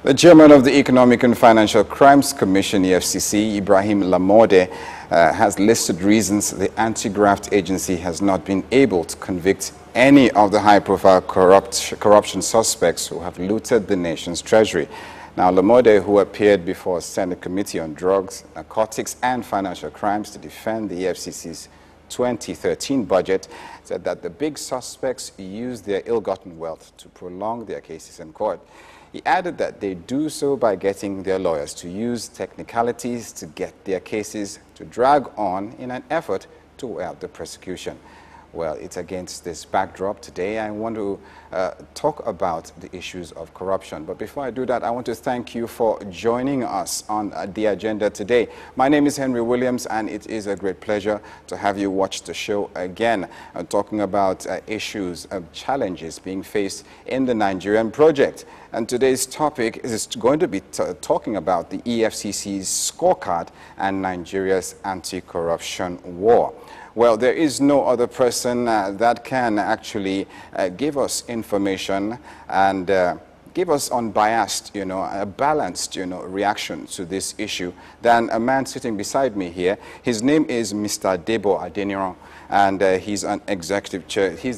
The chairman of the Economic and Financial Crimes Commission, EFCC, Ibrahim Lamorde, has listed reasons the anti-graft agency has not been able to convict any of the high-profile corruption suspects who have looted the nation's treasury. Now, Lamorde, who appeared before a Senate Committee on Drugs, Narcotics and Financial Crimes to defend the EFCC's 2013 budget, said that the big suspects used their ill-gotten wealth to prolong their cases in court. He added that they do so by getting their lawyers to use technicalities to get their cases to drag on in an effort to wear out the prosecution. Well, it's against this backdrop today I want to talk about the issues of corruption. But before I do that, I want to thank you for joining us on the agenda today. My name is Henry Williams, and it is a great pleasure to have you watch the show again. I'm talking about issues of challenges being faced in the Nigerian project. And today's topic is going to be talking about the EFCC's scorecard and Nigeria's anti-corruption war. Well, there is no other person that can actually give us information and give us unbiased, a balanced, reaction to this issue than a man sitting beside me here. His name is Mr. Debo Adeniran, and he's the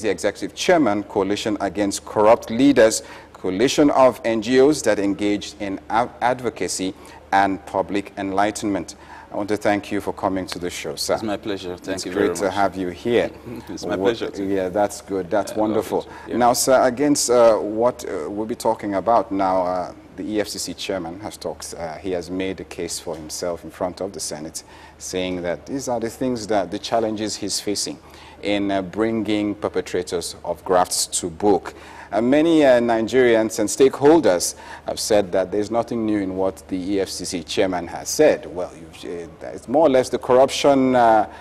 executive chairman, Coalition Against Corrupt Leaders, coalition of NGOs that engage in advocacy and public enlightenment. I want to thank you for coming to the show, sir. It's my pleasure. Thank you very much. It's great to have you here. It's my pleasure. Yeah, that's good. That's wonderful. Yeah. Now, sir, against what we'll be talking about now, the EFCC chairman has talked. He has made a case for himself in front of the Senate, saying that these are the things the challenges he's facing in bringing perpetrators of grafts to book. Many Nigerians and stakeholders have said that there's nothing new in what the EFCC chairman has said. Well, it's more or less the corruption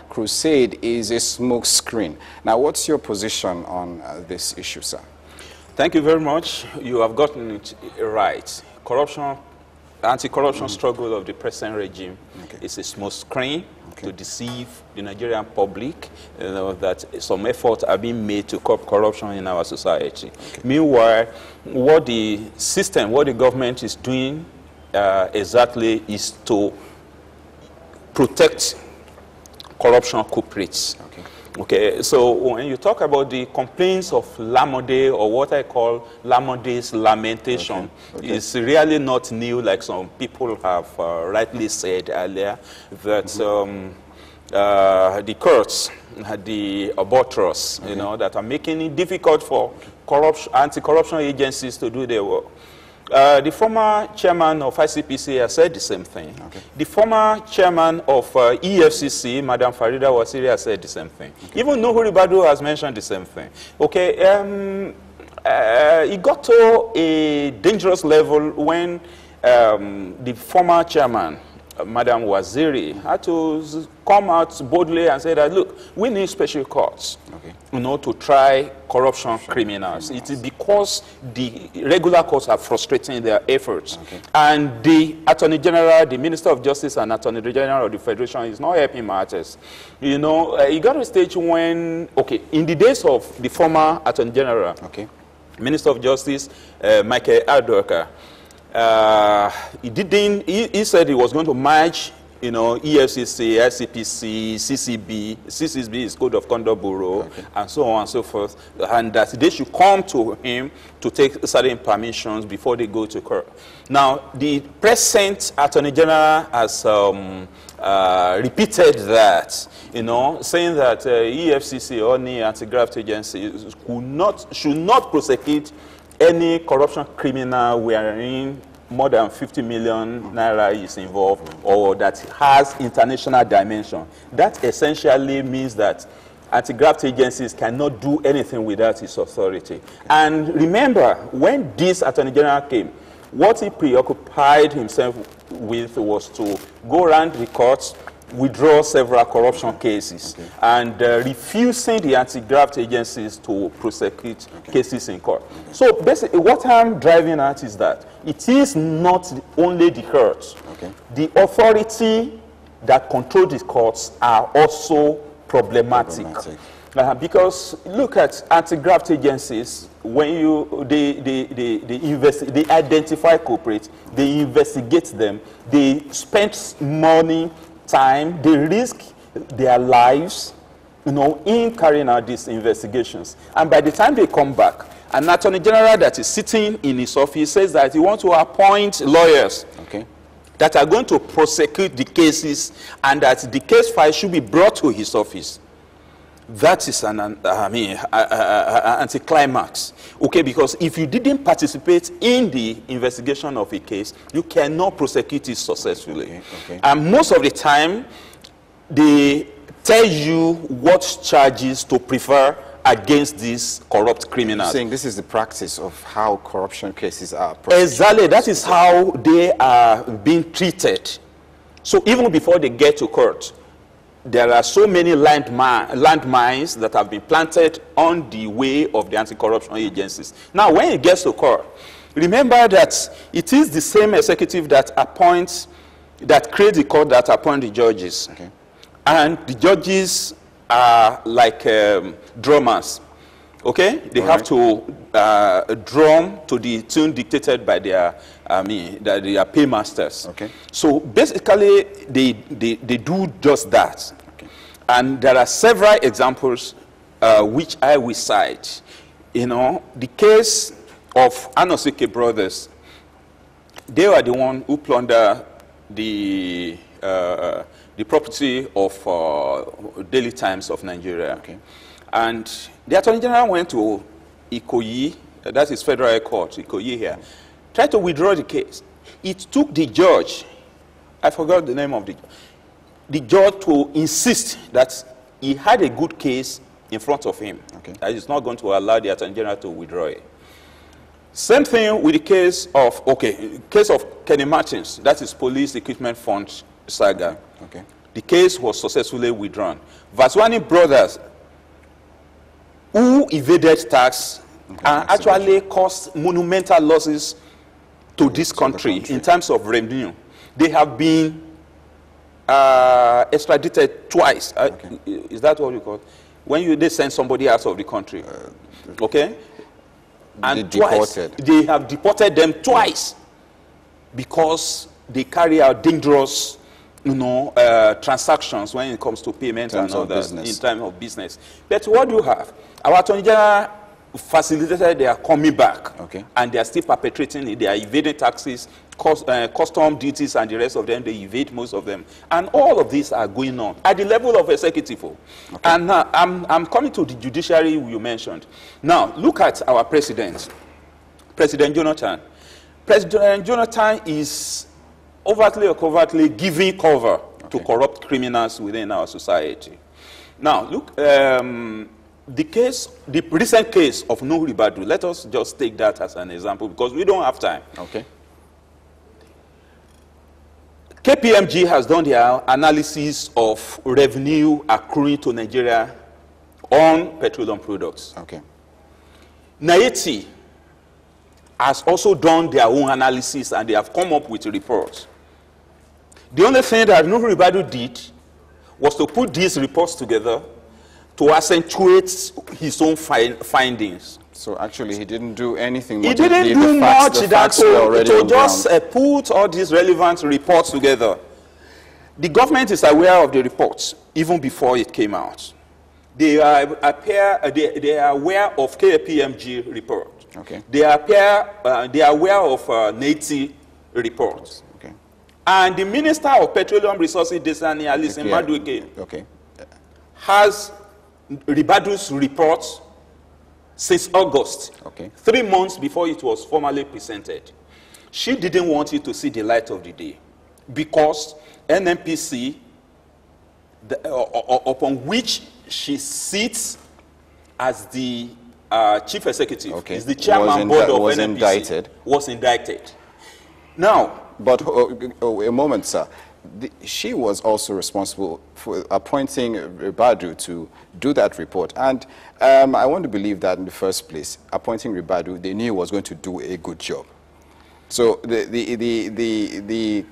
crusade is a smoke screen. Now, what's your position on this issue, sir? Thank you very much. You have gotten it right. Corruption, anti-corruption struggle of the present regime is a smoke screen to deceive the Nigerian public that some efforts are being made to curb corruption in our society. Meanwhile, what the government is doing exactly is to protect corruption culprits. Okay, so when you talk about the complaints of Lamorde, or what I call Lamorde's lamentation, it's really not new, like some people have rightly said earlier, that the courts, the abortus, that are making it difficult for anti-corruption agencies to do their work. The former chairman of ICPC has said the same thing. The former chairman of EFCC, Madam Farida Wasiri, has said the same thing. Even Nuhu Ribadu has mentioned the same thing. It got to a dangerous level when the former chairman, Madam Waziri, had to come out boldly and say that, look, we need special courts, to try corruption criminals. It is because the regular courts are frustrating their efforts. And the Attorney General, the Minister of Justice and Attorney General of the Federation is not helping matters. It got to a stage when, in the days of the former Attorney General, Minister of Justice, Michael Adoka, he said he was going to merge, EFCC, ICPC, CCB is Code of Conduct Bureau, and so on and so forth, and that they should come to him to take certain permissions before they go to court. Now, the present Attorney General has repeated that, saying that EFCC or any anti-graft agency should not prosecute any corruption criminal wherein more than 50 million naira is involved or that has international dimension. That essentially means that anti-graft agencies cannot do anything without its authority. And remember, when this Attorney General came, what he preoccupied himself with was to go around the courts, withdraw several corruption cases, and refusing the anti-graft agencies to prosecute cases in court. So basically what I'm driving at is that it is not only the courts. The authority that control the courts are also problematic. Because look at anti-graft agencies, when they identify culprits, they investigate them, they spend money, time, they risk their lives, you know, in carrying out these investigations. And by the time they come back, an attorney general that is sitting in his office says that he wants to appoint lawyers that are going to prosecute the cases, and that the case file should be brought to his office. That is an anticlimax, okay? Because if you didn't participate in the investigation of a case, you cannot prosecute it successfully. And most of the time, they tell you what charges to prefer against these corrupt criminals. You're saying this is the practice of how corruption cases are prosecuted. Exactly, that is how they are being treated. So even before they get to court, there are so many landmines that have been planted on the way of the anti-corruption agencies. Now, when it gets to court, remember that it is the same executive that appoints, that creates the court, that appoints the judges. And the judges are like drummers, okay? They have to drum to the tune dictated by their, their paymasters. So basically, they do just that. And there are several examples which I will cite. You know, the case of Anosike brothers, they were the one who plundered the property of Daily Times of Nigeria. And the Attorney General went to Ikoyi, that is Federal Court, Ikoyi here, tried to withdraw the case. It took the judge, I forgot the name of the judge, to insist that he had a good case in front of him. That is not going to allow the Attorney General to withdraw it. Same thing with the case of, case of Kenny Martins, that is Police Equipment Fund saga. The case was successfully withdrawn. Vaswani brothers, who evaded tax and actually caused monumental losses to this country in terms of revenue, they have been extradited twice. Is that what you call it? When they send somebody out of the country, and they have deported them twice because they carry out dangerous, transactions when it comes to payment and all that in time of business. But what do you have? Our Attorney General facilitated their coming back, and they are still perpetrating it. They are evading taxes, custom duties, and the rest of them. They evade most of them, and all of these are going on at the level of executive. And now I'm coming to the judiciary you mentioned. Now look at our president, President Jonathan. President Jonathan is overtly or covertly giving cover to corrupt criminals within our society. Now look. The recent case of Nuhu Ribadu, let us just take that as an example because we don't have time. KPMG has done their analysis of revenue accruing to Nigeria on petroleum products. Naiti has also done their own analysis and they have come up with a report. The only thing that Nuhu Ribadu did was to put these reports together to accentuate his own findings. So actually he didn't do anything much. He didn't do much than to just put all these relevant reports together. The government is aware of the reports even before it came out. They are aware of KPMG report. They are aware of Naiti reports. And the Minister of Petroleum Resources, Desani Alice Madueke, has Ribadu's report since August, 3 months before it was formally presented. She didn't want it to see the light of the day because NNPC, upon which she sits as the chief executive, is the chairman board of NNPC, was indicted. Now, but a moment, sir. She was also responsible for appointing Ribadu to do that report. And I want to believe that in the first place, appointing Ribadu, they knew was going to do a good job. So the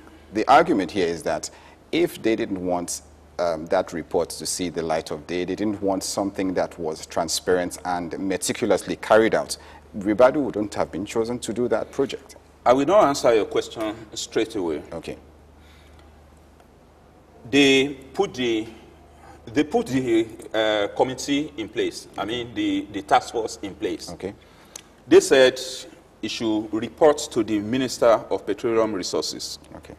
argument here is that if they didn't want that report to see the light of day. They didn't want something that was transparent and meticulously carried out. Ribadu wouldn't have been chosen to do that project. I will not answer your question straight away. Okay. They put the committee in place. I mean, the task force in place. Okay. They said it should report to the Minister of Petroleum Resources. Okay.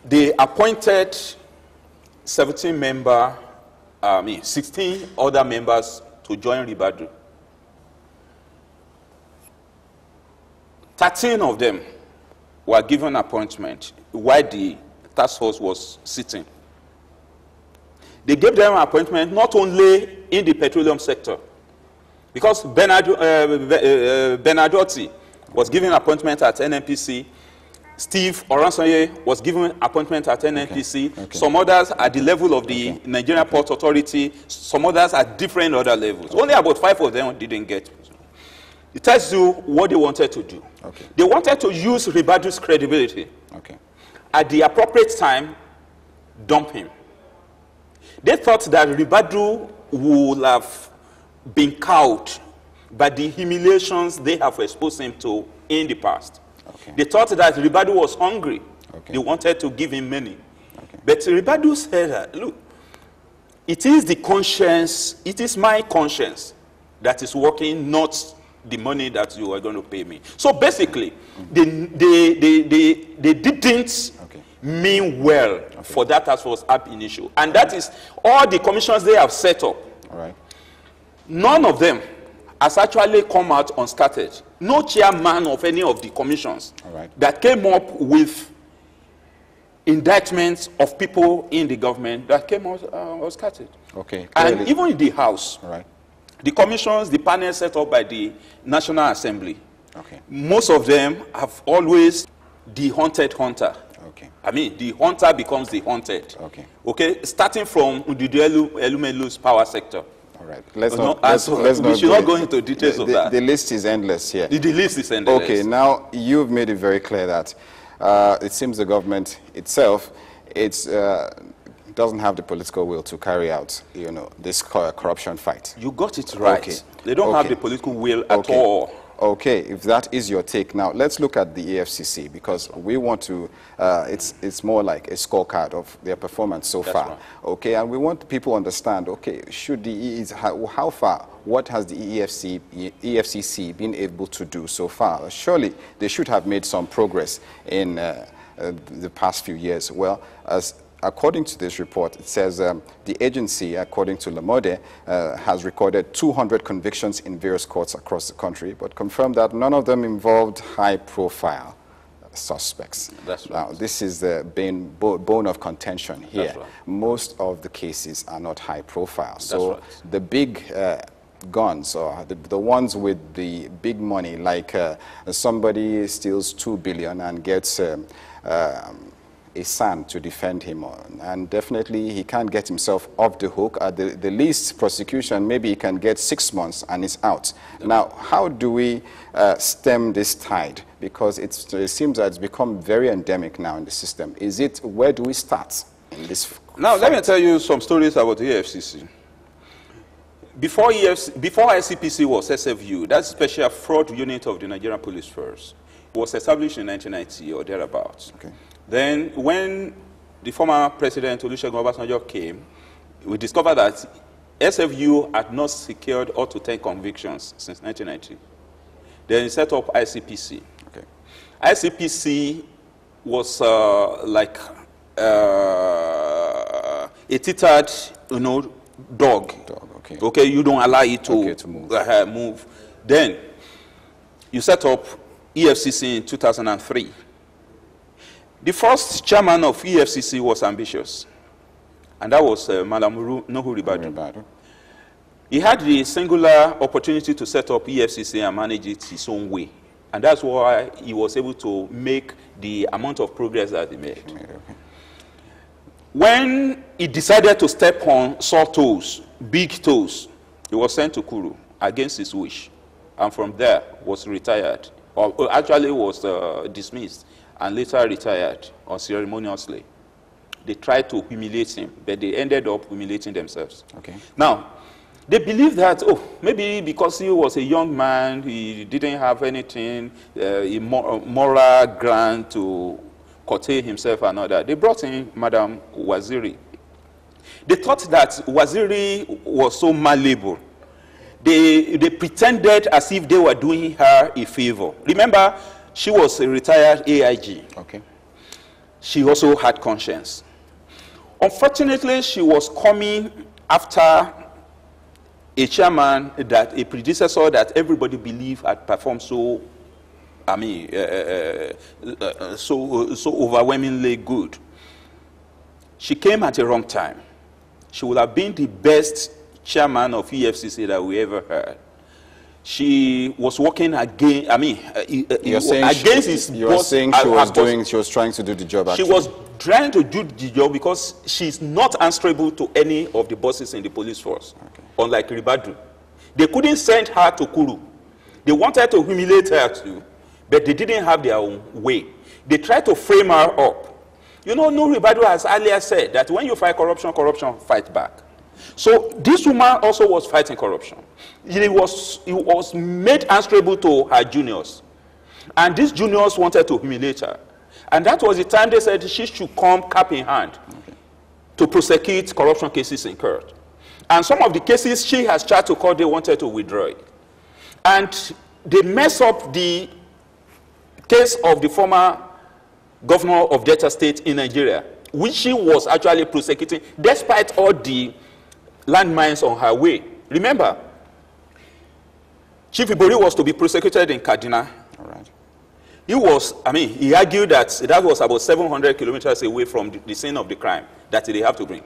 They appointed 16 other members to join Ribadu. 13 of them were given appointment while the task force was sitting. They gave them appointment not only in the petroleum sector, because Benadotti was given appointment at NNPC, Steve Oransoye was given appointment at NNPC, Okay. some others at the level of the Nigerian Port Authority, some others at different other levels. Only about 5 of them didn't get. It tells you what they wanted to do. Okay. They wanted to use Ribadu's credibility. Okay. At the appropriate time, dump him. They thought that Ribadu would have been cowed by the humiliations they have exposed him to in the past. Okay. They thought that Ribadu was hungry. Okay. They wanted to give him money. Okay. But Ribadu said that, look, it is the conscience, it is my conscience that is working, not the money that you are going to pay me. So basically, they didn't mean well for that task force ab initio. And that is all the commissions they have set up. All right. None of them has actually come out unscathed. No chairman of any of the commissions that came up with indictments of people in the government that came out unscathed. Okay. And even in the House, the commissions, the panels set up by the National Assembly, most of them have always the hunted hunter. I mean, the hunter becomes the hunted. Okay. Starting from Udidu Elumelu's power sector. All right. Let's we not should not go into details of that. The list is endless here. The list is endless. Okay. Now you've made it very clear that it seems the government itself doesn't have the political will to carry out, this corruption fight. You got it right. Okay. They don't have the political will at all. Okay, if that is your take. Now, let's look at the EFCC, because we want to, it's more like a scorecard of their performance so far. Right. Okay, and we want people to understand, okay, how far, what has the EFCC been able to do so far? Surely they should have made some progress in the past few years. Well, according to this report, it says the agency, according to Lamode, has recorded 200 convictions in various courts across the country, but confirmed that none of them involved high-profile suspects. That's right. Now, this is the bone of contention here. That's right. Most of the cases are not high-profile. So right. the big guns, or the ones with the big money, like somebody steals 2 billion and gets a son to defend him on, and definitely he can't get himself off the hook. At the least prosecution, maybe he can get 6 months and he's out. Now, how do we stem this tide? Because it seems that it's become very endemic now in the system. Where do we start in this Now, let me tell you some stories about the EFCC. Before ICPC was SFU, that's Special Fraud Unit of the Nigerian Police Force, was established in 1990 or thereabouts. Okay. Then, when the former president, Olusegun Obasanjo, came, we discovered that SFU had not secured up to 10 convictions since 1990. Then he set up ICPC. Okay. ICPC was like a tethered, dog. Okay. Okay, you don't allow it to move. Then you set up EFCC in 2003. The first chairman of EFCC was ambitious, and that was Madam Nuhu Ribadu. He had the singular opportunity to set up EFCC and manage it his own way, and that's why he was able to make the amount of progress that he made. When he decided to step on sore toes, big toes, he was sent to Kuru against his wish, and from there was retired, or actually was dismissed, and later retired unceremoniously. they tried to humiliate him, but they ended up humiliating themselves. Okay. Now, they believe that, oh, maybe because he was a young man, he didn't have anything, moral ground to curtail himself and all that. They brought in Madam Waziri. They thought that Waziri was so malleable. They pretended as if they were doing her a favor. Remember, she was a retired AIG. Okay. She also had conscience. Unfortunately, she was coming after a chairman, that a predecessor that everybody believed had performed so, so overwhelmingly good. She came at the wrong time. She would have been the best chairman of EFCC that we ever heard. She was working against, against his boss. You are saying she was trying to do the job, actually. She was trying to do the job because she's not answerable to any of the bosses in the police force, okay. Unlike Ribadu. They couldn't send her to Kuru. They wanted to humiliate her too, but they didn't have their own way. They tried to frame her up. You know, Ribadu has earlier said that when you fight corruption, corruption fight back. So this woman also was fighting corruption. He was made answerable to her juniors. And these juniors wanted to humiliate her. And that was the time they said she should come cap in hand, okay, to prosecute corruption cases in court. And some of the cases she has tried to court, they wanted to withdraw it. And they messed up the case of the former governor of Delta State in Nigeria, which she was actually prosecuting despite all the landmines on her way. Remember, Chief Ibori was to be prosecuted in Kaduna. All right. He argued that that was about 700 kilometers away from the scene of the crime that they have to bring.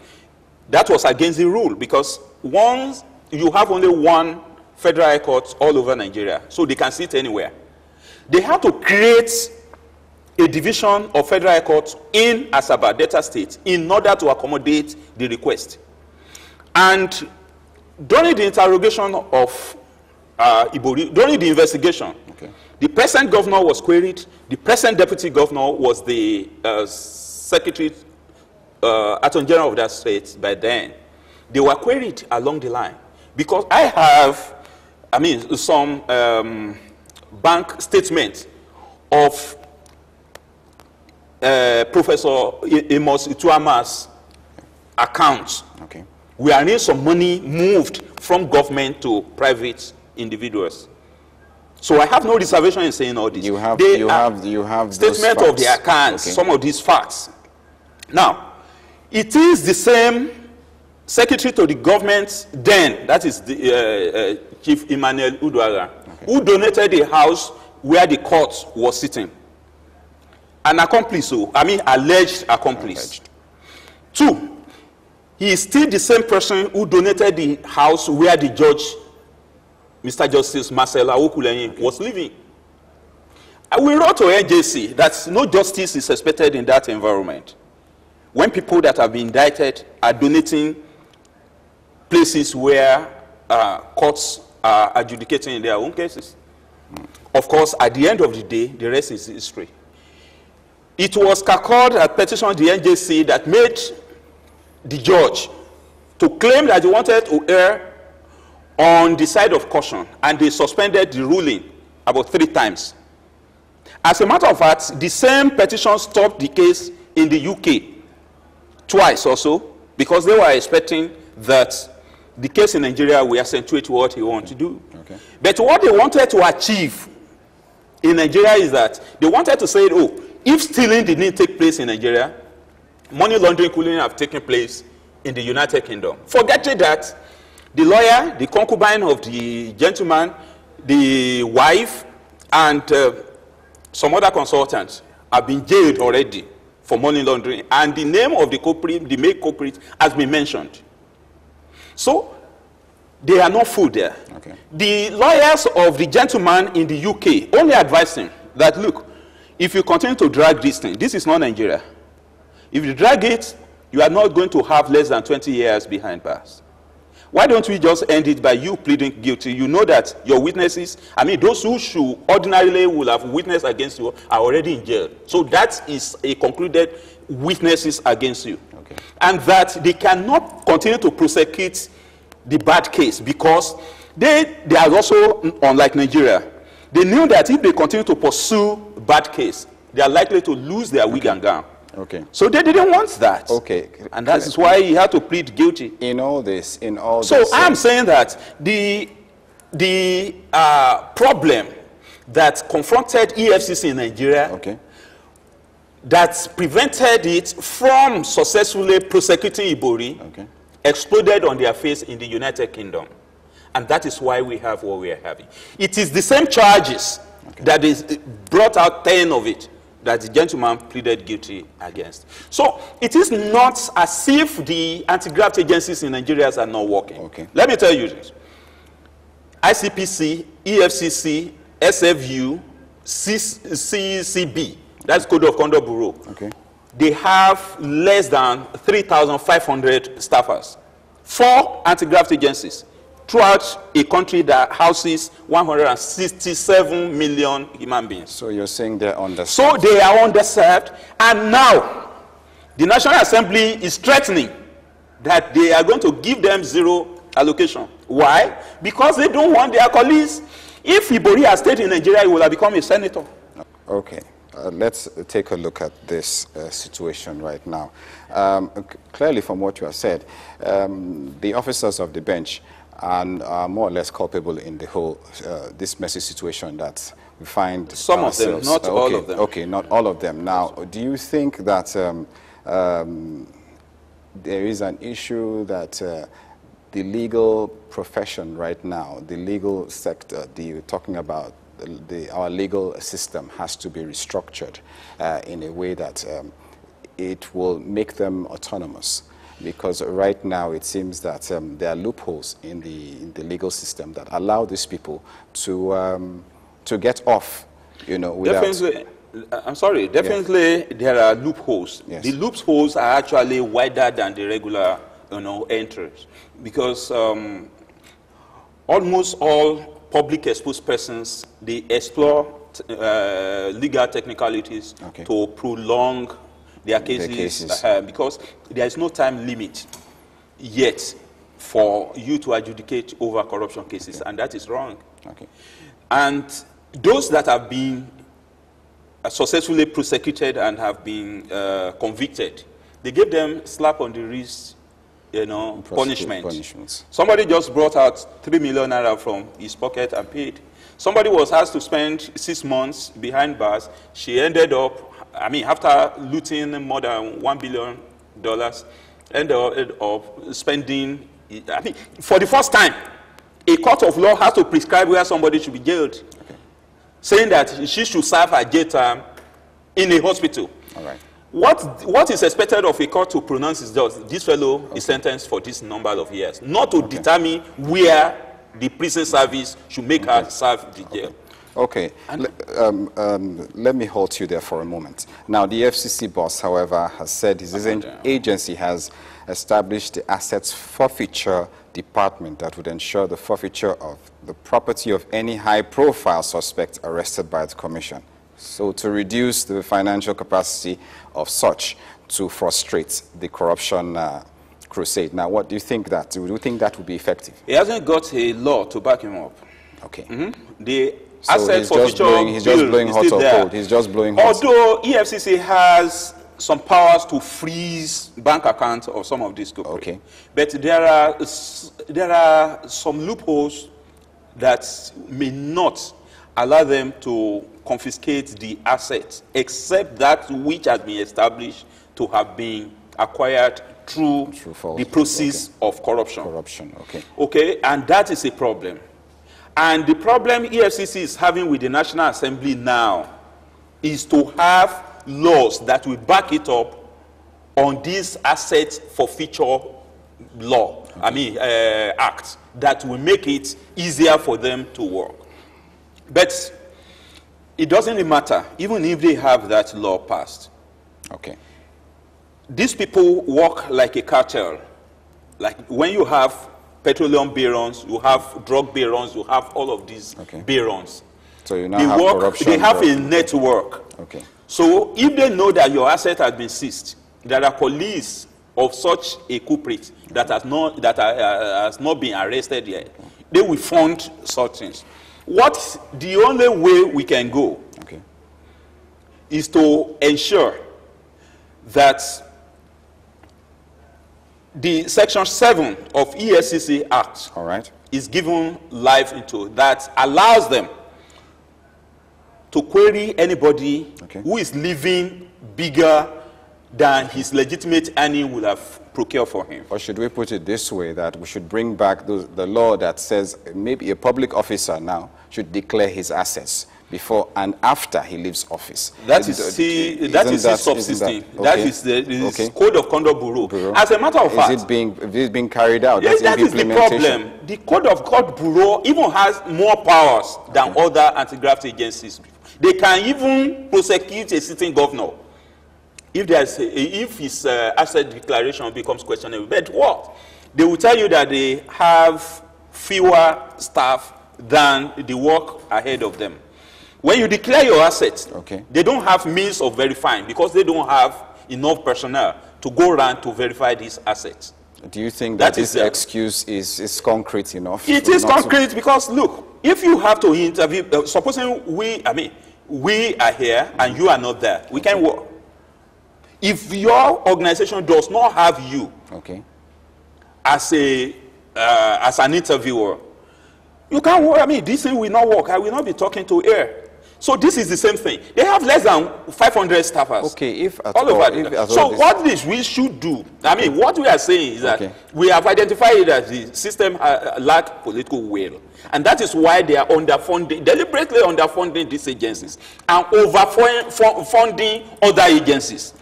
That was against the rule because once you have only one federal high court all over Nigeria, so they can sit anywhere. They had to create a division of federal high court in Asaba, Delta State, in order to accommodate the request. And during the interrogation of Ibori, during the investigation, okay, the present governor was queried. The present deputy governor was the secretary, attorney general of that state by then. They were queried along the line because I have, some bank statements of Professor Amos Ituama's accounts. Okay. We are needing some money moved from government to private individuals. So I have no reservation in saying all this. You have statement of the accounts, okay, some of these facts. Now, it is the same secretary to the government then, that is the Chief Emmanuel Uduaghan, okay, who donated the house where the court was sitting. An accomplice, alleged accomplice. Alleged. 2, he is still the same person who donated the house where the judge, Mr. Justice Marcela Okulenyi, was living. We wrote to NJC that no justice is expected in that environment. When people that have been indicted are donating places where courts are adjudicating in their own cases. Of course, at the end of the day, the rest is history. It was CACOD that petitioned the NJC that made the judge to claim that he wanted to err on the side of caution, and they suspended the ruling about 3 times. As a matter of fact, the same petition stopped the case in the UK twice also, because they were expecting that the case in Nigeria will accentuate what he wanted to do. Okay. But what they wanted to achieve in Nigeria is that they wanted to say, oh, if stealing didn't take place in Nigeria, money laundering couldn't have taken place in the United Kingdom. Forgetting that the lawyer, the concubine of the gentleman, the wife, and some other consultants have been jailed already for money laundering, and the name of the culprit, the main culprit, has been mentioned. So they are not full there. Okay. The lawyers of the gentleman in the UK only advised him that, look, if you continue to drag this thing, this is not Nigeria. If you drag it, you are not going to have less than 20 years behind bars. Why don't we just end it by you pleading guilty? You know that your witnesses, those who should ordinarily will have witnessed against you are already in jail. So that is a concluded witnesses against you. Okay. And that they cannot continue to prosecute the bad case because they are also, unlike Nigeria, they knew that if they continue to pursue bad case, they are likely to lose their wig and gown. Okay. So they didn't want that. Okay. And that is why he had to plead guilty. In all this, So I'm saying that the problem that confronted EFCC in Nigeria, okay, that prevented it from successfully prosecuting Ibori, okay, exploded on their face in the United Kingdom. And that is why we have what we are having. It is the same charges that is brought out 10 of it that the gentleman pleaded guilty against. So it is not as if the anti-graft agencies in Nigeria are not working. Okay. Let me tell you this. ICPC, EFCC, SFU, CCB, that's Code of Conduct Bureau. Okay. They have less than 3,500 staffers. 4 anti-graft agencies throughout a country that houses 167 million human beings. So you're saying they're underserved? So they are underserved, and now the National Assembly is threatening that they are going to give them 0 allocation. Why? Because they don't want their colleagues. If Ibori had stayed in Nigeria, he would have become a senator. Okay. Let's take a look at this situation right now. Clearly, from what you have said, the officers of the bench are more or less culpable in the whole this messy situation that we find. Some ourselves. Of them, not all of them. Okay, not all of them. Now, do you think that there is an issue that the legal profession right now, the legal sector, you're talking about our legal system has to be restructured in a way that it will make them autonomous? Because right now it seems that there are loopholes in the legal system that allow these people to get off, you know, without... Definitely, I'm sorry, definitely there are loopholes. Yes. The loopholes are actually wider than the regular, entries, because almost all public exposed persons, they explore legal technicalities to prolong their cases. Because there is no time limit yet for you to adjudicate over corruption cases, and that is wrong. Okay. And those that have been successfully prosecuted and have been convicted, they give them slap on the wrist, punishments. Somebody just brought out 3 million naira from his pocket and paid. Somebody was asked to spend 6 months behind bars. She ended up, after looting more than $1 billion, ended up spending, for the first time, a court of law has to prescribe where somebody should be jailed, saying that she should serve her jail term in a hospital. All right. What is expected of a court to pronounce is just this fellow is sentenced for this number of years, not to determine where the prison service should make her serve the jail. Okay. Let me halt you there for a moment. Now, the FCC boss, however, has said his agency has established the assets forfeiture department that would ensure the forfeiture of the property of any high-profile suspect arrested by the commission. So to reduce the financial capacity of such to frustrate the corruption crusade. Now, what do you think that? Do you think that would be effective? He hasn't got a law to back him up. Okay. The so asset forfeiture he's just blowing hot or cold. He's just blowing hot. Although EFCC has some powers to freeze bank accounts of some of these people. Okay. But there are some loopholes that may not allow them to confiscate the assets, except that which has been established to have been acquired through the process of corruption. Okay, and that is a problem. And the problem EFCC is having with the National Assembly now is to have laws that will back it up on this asset forfeiture law, act, that will make it easier for them to work. But it doesn't matter, even if they have that law passed. Okay. These people work like a cartel. Like when you have petroleum barons, you have drug barons, you have all of these barons. So you now have corruption. They have a network. Okay. So if they know that your asset has been seized, there are police of such a culprit that has not been arrested yet, they will fund such things. The only way we can go is to ensure that the Section 7 of EFCC Act is given life into, that allows them to query anybody who is living bigger than his legitimate earning would have procured for him. Or should we put it this way, that we should bring back the law that says maybe a public officer now should declare his assets before and after he leaves office? That is subsisting. That is the Code of Conduct Bureau. As a matter of fact, is it being carried out? Yes, that is the problem. The Code of Conduct Bureau even has more powers than other anti-graft agencies. They can even prosecute a sitting governor if his asset declaration becomes questionable. But what? They will tell you that they have fewer staff than the work ahead of them. When you declare your assets, they don't have means of verifying because they don't have enough personnel to go around to verify these assets. Do you think that this excuse is concrete enough? It is concrete because, look, if you have to interview, supposing we are here and you are not there, we can work. If your organization does not have you as an interviewer, you can't work. This thing will not work. I will not be talking to air. So this is the same thing. They have less than 500 staffers. So what we should do, what we are saying is that we have identified that the system lack political will. And that is why they are underfunding, deliberately underfunding these agencies and overfunding other agencies.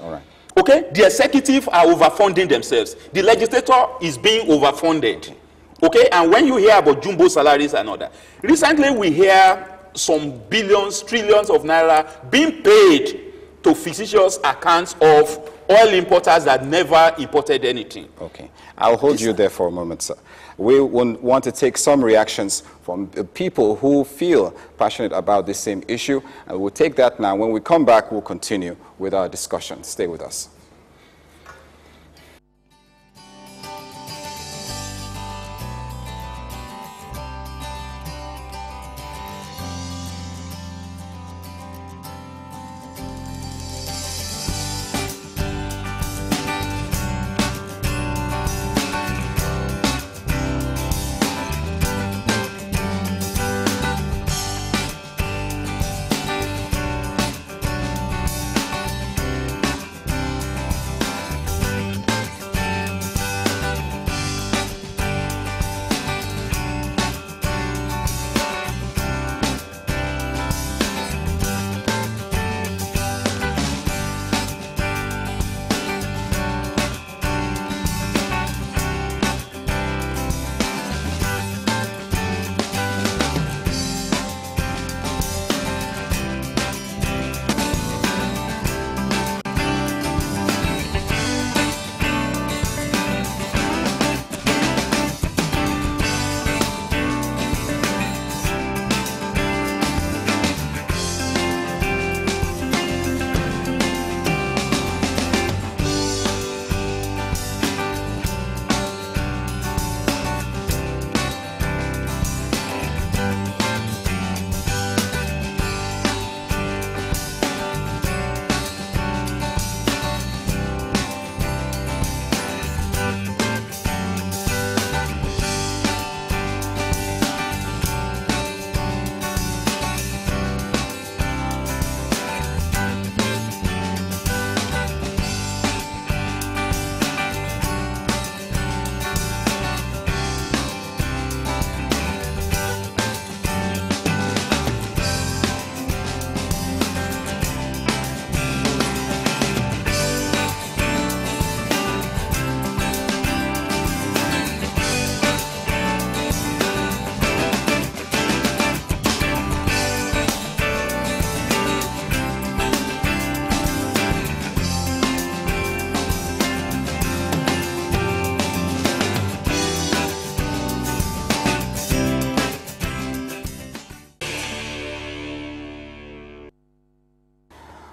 The executive are overfunding themselves. The legislator is being overfunded. And when you hear about jumbo salaries and all that, recently we hear some billions, trillions of naira being paid to fictitious accounts of oil importers that never imported anything. I'll hold you there for a moment, sir. We want to take some reactions from people who feel passionate about this same issue, and we'll take that now. When we come back, we'll continue with our discussion. Stay with us.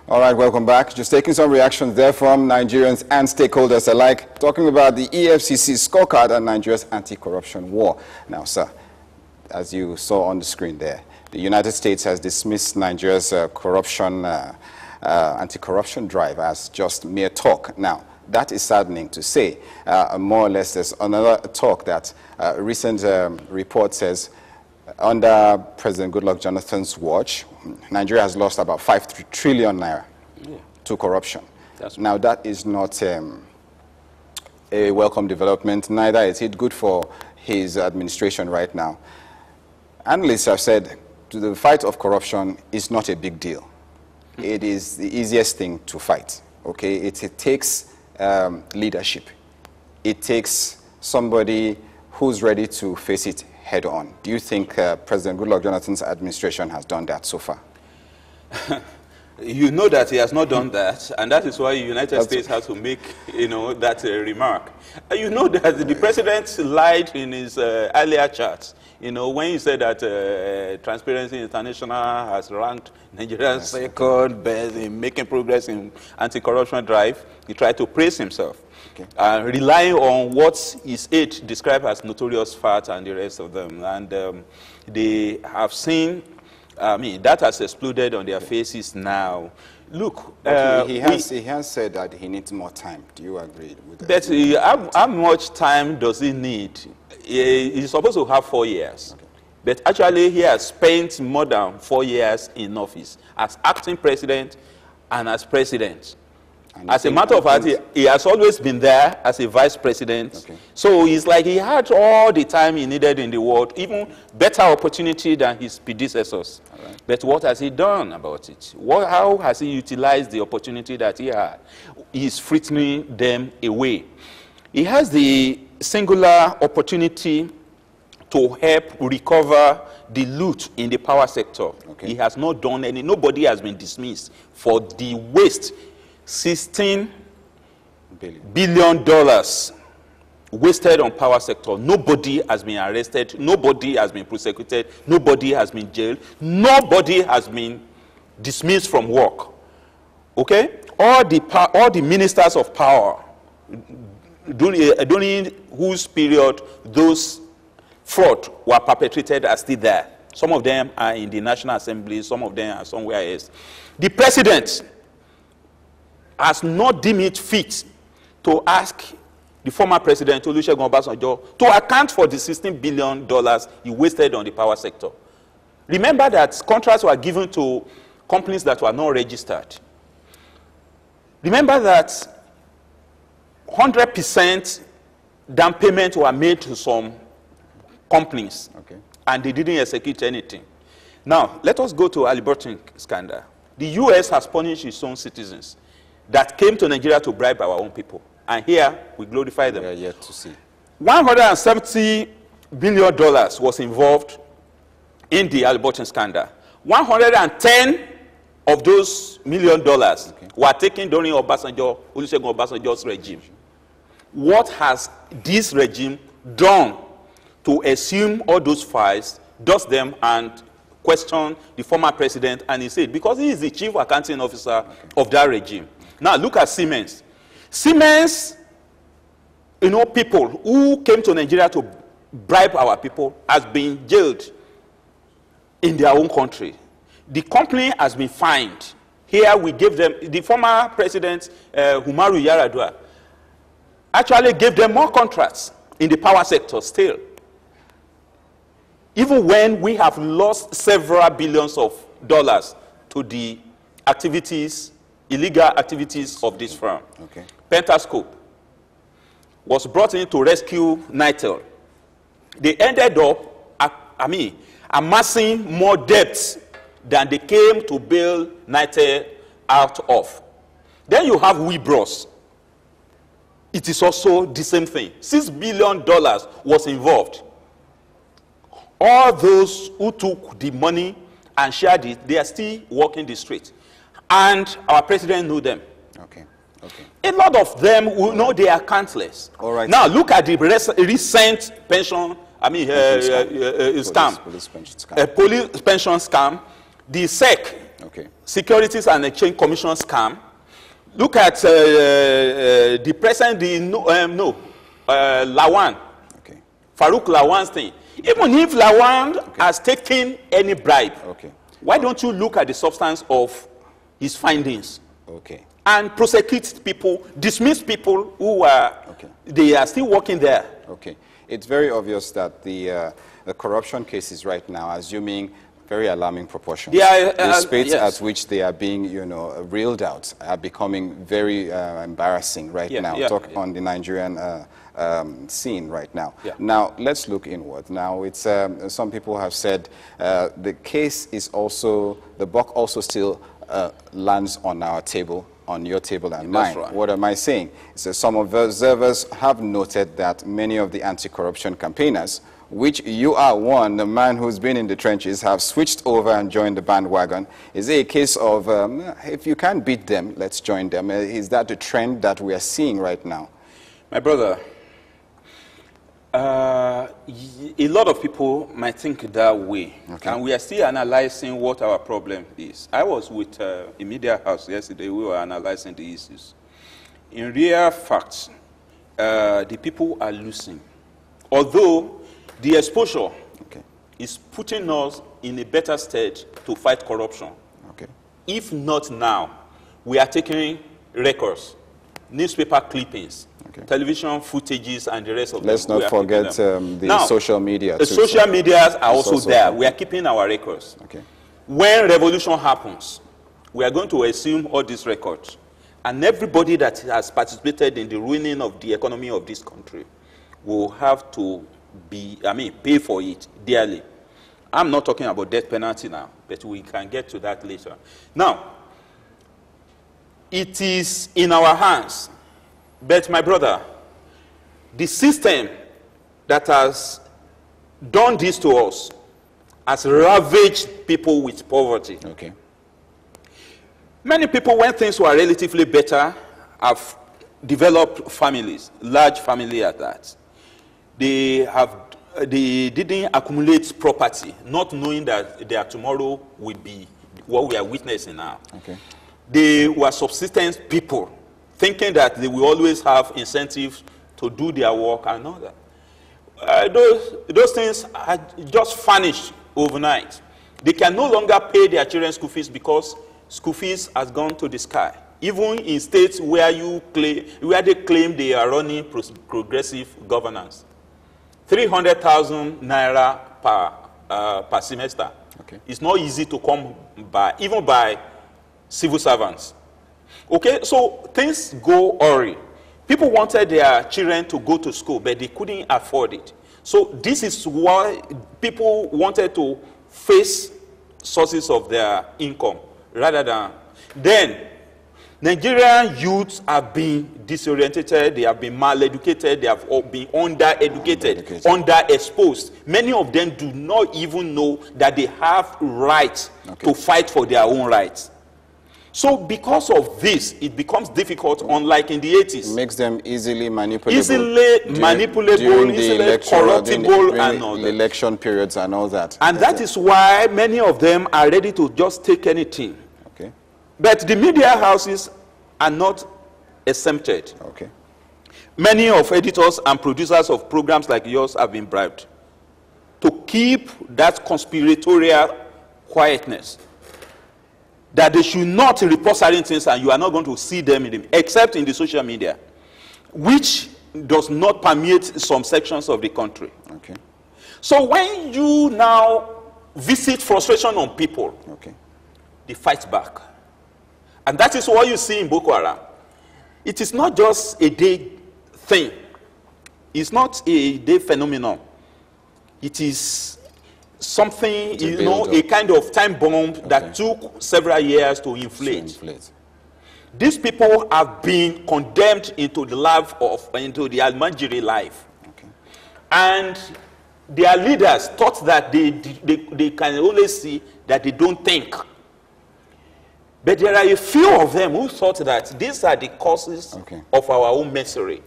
All right, welcome back. Just taking some reactions there from Nigerians and stakeholders alike, talking about the EFCC scorecard and Nigeria's anti-corruption war. Now, sir, as you saw on the screen there, the United States has dismissed Nigeria's anti-corruption drive as just mere talk. Now, that is saddening to say. More or less, there's another talk that a recent report says under President Goodluck Jonathan's watch, Nigeria has lost about 5 trillion naira to corruption. Now, that is not a welcome development, neither is it good for his administration right now. Analysts have said the fight of corruption is not a big deal. It is the easiest thing to fight, okay? It takes leadership. It takes somebody who's ready to face it head on. Do you think President Goodluck Jonathan's administration has done that so far? You know that he has not done that, and that is why the United States has to make, that remark. You know that the president lied in his earlier charts, when he said that Transparency International has ranked Nigeria second best in making progress in anti-corruption drive. He tried to praise himself, relying on what his aide described as notorious fat and the rest of them. And they have seen, that has exploded on their faces now. Look, he has said that he needs more time. Do you agree with that? But how much time does he need? He's supposed to have 4 years. Okay. But actually, he has spent more than 4 years in office as acting president and as president. And as a matter of fact, he has always been there as a vice president. Okay. So it's like he had all the time he needed in the world, even better opportunity than his predecessors. Right. But what has he done about it? How has he utilized the opportunity that he had? He's frittering them away. He has the singular opportunity to help recover the loot in the power sector. Okay. He has not done any. Nobody has been dismissed for the waste. $16 billion wasted on power sector. Nobody has been arrested. Nobody has been prosecuted. Nobody has been jailed. Nobody has been dismissed from work. Okay? All the ministers of power, during whose period those fraud were perpetrated, are still there. Some of them are in the National Assembly. Some of them are somewhere else. The president has not deemed it fit to ask the former president, Olusegun Obasanjo, to account for the $16 billion he wasted on the power sector. Remember that contracts were given to companies that were not registered. Remember that 100% down payment were made to some companies, and they didn't execute anything. Now, let us go to Halliburton scandal. The U.S. has punished its own citizens that came to Nigeria to bribe our own people. And here, we glorify them. We are yet to see. $170 billion was involved in the Halliburton scandal. 110 of those $1 million were taken during Olusegun Obasanjo's regime. What has this regime done to assume all those files, dust them, and question the former president? And he said, because he is the chief accounting officer of that regime. Now, look at Siemens. Siemens, people who came to Nigeria to bribe our people has been jailed in their own country. The company has been fined. Here we gave them, the former president, Umaru Yar'Adua, actually gave them more contracts in the power sector still. Even when we have lost several billions of dollars to the activities, illegal activities of this firm. Pentascope was brought in to rescue Nitel. They ended up, amassing more debts than they came to bail Nitel out of. Then you have Webros. It is also the same thing. $6 billion was involved. All those who took the money and shared it, they are still walking the street. And our president knew them. A lot of them will know they are countless. All right. Now, look at the recent pension, scam. Police pension scam. Police pension scam. The SEC Okay. Securities and Exchange Commission scam. Look at the present, Lawan. Okay. Farouk Lawan's thing. Even if Lawan has taken any bribe, why don't you look at the substance of his findings? Okay. And prosecute people, dismiss people who are, they are still working there. Okay. It's very obvious that the corruption cases right now, assuming very alarming proportions, the speeds at which they are being, reeled out are becoming very embarrassing right now. Talk on the Nigerian scene right now. Now, let's look inward. Now, it's some people have said the case is also, the buck also still lands on our table, on your table and mine. Right. What am I saying? So some of the observers have noted that many of the anti-corruption campaigners, which you are one, the man who's been in the trenches, have switched over and joined the bandwagon. Is it a case of, if you can't beat them, let's join them? Is that the trend that we are seeing right now? My brother, a lot of people might think that way, and we are still analyzing what our problem is. I was with a media house yesterday. We were analyzing the issues. In real fact, the people are losing. Although the exposure is putting us in a better state to fight corruption. If not now, we are taking records, newspaper clippings, television footages, and the rest of them. Let's not forget the social media. The social medias are also there. We are keeping our records. When revolution happens, we are going to assume all these records. And everybody that has participated in the ruining of the economy of this country will have to pay for it dearly. I'm not talking about death penalty now, but we can get to that later. Now, it is in our hands. But my brother, the system that has done this to us has ravaged people with poverty. Many people, when things were relatively better, have developed families, large family at that. They didn't accumulate property, not knowing that their tomorrow will be what we are witnessing now. They were subsistence people, thinking that they will always have incentives to do their work and all that. Those things are just vanished overnight. They can no longer pay their children's school fees because school fees has gone to the sky. Even in states where they claim they are running progressive governance. 300,000 naira per semester. It's not easy to come by, even by civil servants. So things go awry. People wanted their children to go to school, but they couldn't afford it. So this is why people wanted to face sources of their income rather than. Then Nigerian youths have been disoriented, they have been mal-educated, they have been under-educated, underexposed. Many of them do not even know that they have rights to fight for their own rights. So because of this, it becomes difficult, unlike in the 80s. It makes them easily manipulable. Easily manipulable, easily corruptible, and all that. The election periods and all that. And that is why many of them are ready to just take anything. But the media houses are not exempted. Many of editors and producers of programs like yours have been bribed to keep that conspiratorial quietness, that they should not report certain things and you are not going to see them except in the social media, which does not permeate some sections of the country. So when you now visit frustration on people, they fight back. And that is what you see in Boko Haram. It is not just a day thing. It's not a day phenomenon. It is something, a kind of time bomb that took several years to inflate. These people have been condemned into the Almajiri life. And their leaders thought that they can only see that they don't think. But there are a few of them who thought that these are the causes of our own misery.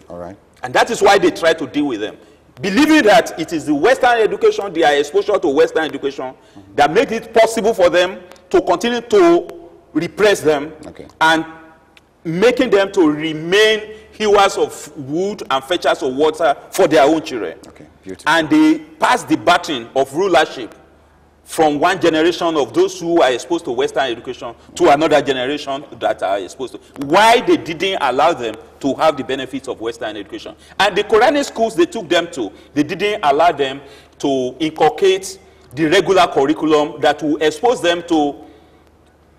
And that is why they try to deal with them. Believing that it is the Western education, their exposure to Western education, that made it possible for them to continue to repress them, and making them to remain hewers of wood and fetchers of water for their own children. And they pass the baton of rulership from one generation of those who are exposed to Western education to another generation that are exposed to. Why they didn't allow them to have the benefits of Western education. And the Quranic schools they took them to, they didn't allow them to inculcate the regular curriculum that will expose them to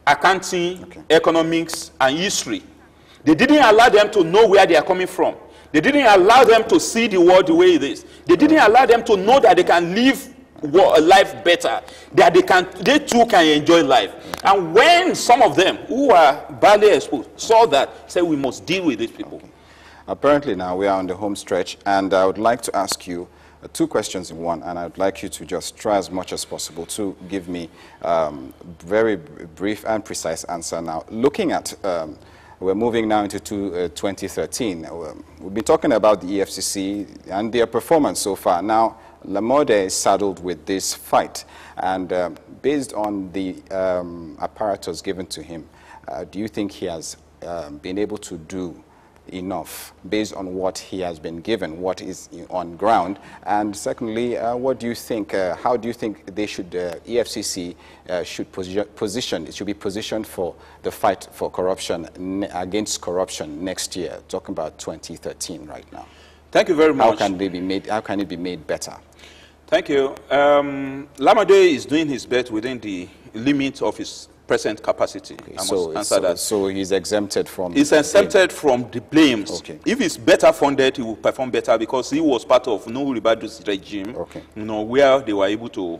accounting, economics, and history. They didn't allow them to know where they are coming from. They didn't allow them to see the world the way it is. They didn't allow them to know that they can live a life better, that they too can enjoy life. And when some of them who are badly exposed saw that, said we must deal with these people. Apparently now we are on the home stretch, and I would like to ask you two questions in one, and I would like you to just try as much as possible to give me very brief and precise answer now. Looking at, we're moving now into 2013. We've been talking about the EFCC and their performance so far. Now, Lamorde is saddled with this fight, and based on the apparatus given to him, do you think he has been able to do enough based on what he has been given, what is on ground? And secondly, what do you think, how do you think they should, EFCC should position, it should be positioned for the fight for corruption, against corruption next year, talking about 2013 right now? Thank you very much. How can they be made, how can it be made better? Thank you. Lamorde is doing his best within the limit of his present capacity. I must answer that. So he's exempted from... He's exempted from the blames. If he's better funded, he will perform better because he was part of Nuhu Ribadu's regime, you know, where they were able to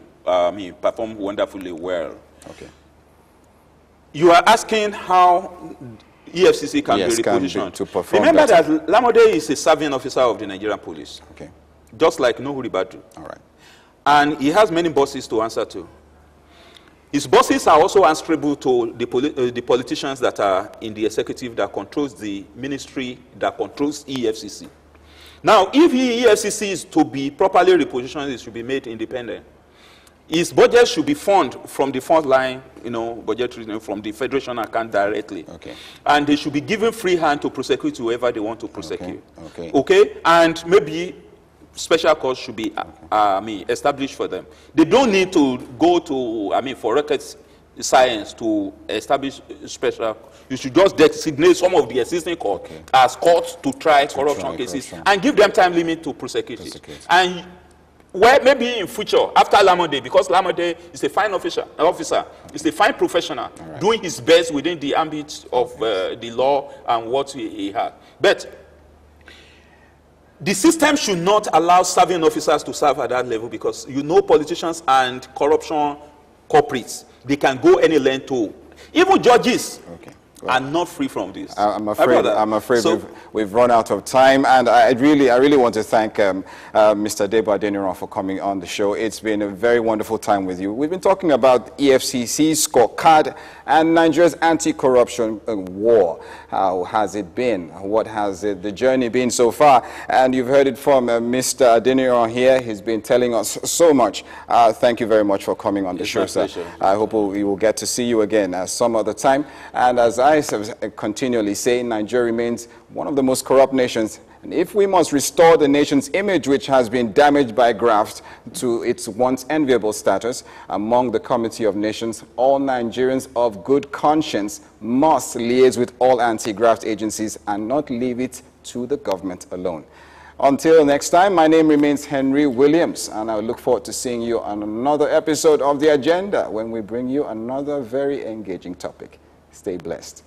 perform wonderfully well. You are asking how EFCC can be repositioned. To perform Remember better. that Lamorde is a serving officer of the Nigerian police, just like Nuhu Ribadu. And he has many bosses to answer to. His bosses are also answerable to the politicians that are in the executive that controls the ministry that controls EFCC. Now, if EFCC is to be properly repositioned, it should be made independent. His budget should be funded from the front line, you know, budgetary, from the federation account directly. And they should be given free hand to prosecute whoever they want to prosecute. And maybe special courts should be established for them. They don't need to go to, for rocket science to establish special. You should just designate some of the existing courts as courts to try corruption cases and give them time limit to prosecute it. And well, maybe in future, after Lamorde, because Lamorde is a fine officer, is a fine professional, doing his best within the ambit of the law and what he had. But the system should not allow serving officers to serve at that level because you know politicians and corruption culprits, they can go any length to. Even judges are not free from this. I'm afraid so, we've run out of time, and I really want to thank Mr. Debo Adeniran for coming on the show. It's been a very wonderful time with you. We've been talking about EFCC's scorecard and Nigeria's anti-corruption war. How has it been? What has the journey been so far? And you've heard it from Mr. Adeniran here. He's been telling us so much. Thank you very much for coming on the show, sir. I hope we will get to see you again some other time. And as I continually say, Nigeria remains one of the most corrupt nations. And if we must restore the nation's image, which has been damaged by graft, to its once enviable status among the Committee of Nations, all Nigerians of good conscience must liaise with all anti-graft agencies and not leave it to the government alone. Until next time, my name remains Henry Williams, and I look forward to seeing you on another episode of The Agenda when we bring you another very engaging topic. Stay blessed.